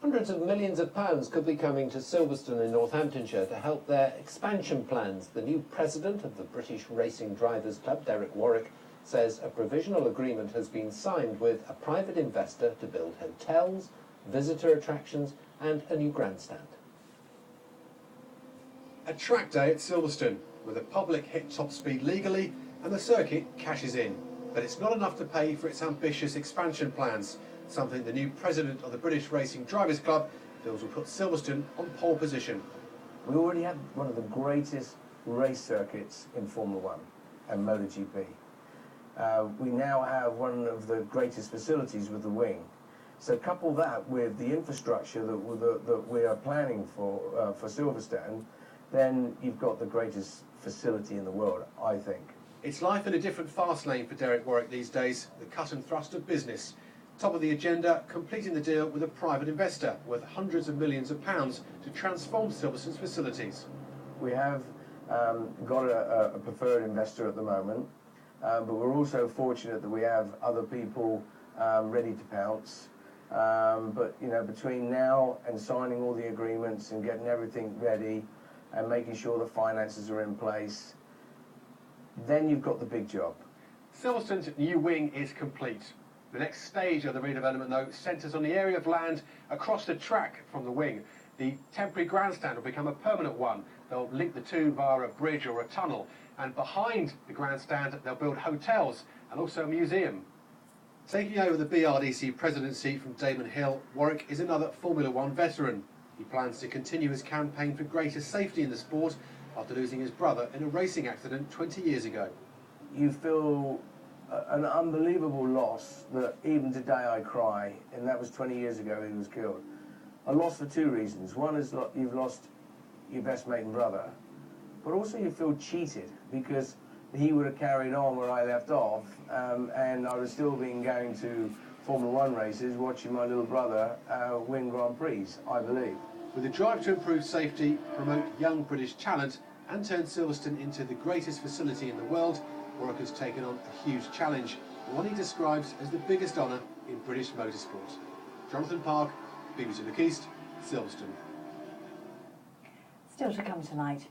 Hundreds of millions of pounds could be coming to Silverstone in Northamptonshire to help their expansion plans. The new president of the British Racing Drivers Club, Derek Warwick, says a provisional agreement has been signed with a private investor to build hotels, visitor attractions and a new grandstand. A track day at Silverstone, where the public hit top speed legally and the circuit cashes in. But it's not enough to pay for its ambitious expansion plans, something the new president of the British Racing Drivers Club feels will put Silverstone on pole position. We already have one of the greatest race circuits in Formula One and MotoGP. We now have one of the greatest facilities with the wing. So couple that with the infrastructure that we are planning for Silverstone, then you've got the greatest facility in the world, I think. It's life in a different fast lane for Derek Warwick these days, the cut and thrust of business. Top of the agenda, completing the deal with a private investor worth hundreds of millions of pounds to transform Silverstone's facilities. We have got a preferred investor at the moment, but we're also fortunate that we have other people ready to pounce. But you know, between now and signing all the agreements and getting everything ready and making sure the finances are in place, then you've got the big job. Silverstone's new wing is complete. The next stage of the redevelopment, though, centres on the area of land across the track from the wing. The temporary grandstand will become a permanent one. They'll link the two via a bridge or a tunnel. And behind the grandstand, they'll build hotels and also a museum. Taking over the BRDC presidency from Damon Hill, Warwick is another Formula One veteran. He plans to continue his campaign for greater safety in the sport after losing his brother in a racing accident 20 years ago. You feel an unbelievable loss that even today I cry, and that was 20 years ago he was killed. A loss for two reasons. One is you've lost your best mate and brother, but also you feel cheated because he would have carried on where I left off, and I would still been going to Formula One races, watching my little brother win Grand Prix, I believe. With a drive to improve safety, promote young British talent and turn Silverstone into the greatest facility in the world, Warwick has taken on a huge challenge, one he describes as the biggest honour in British motorsport. Jonathan Park, BBC Look East, Silverstone. Still to come tonight.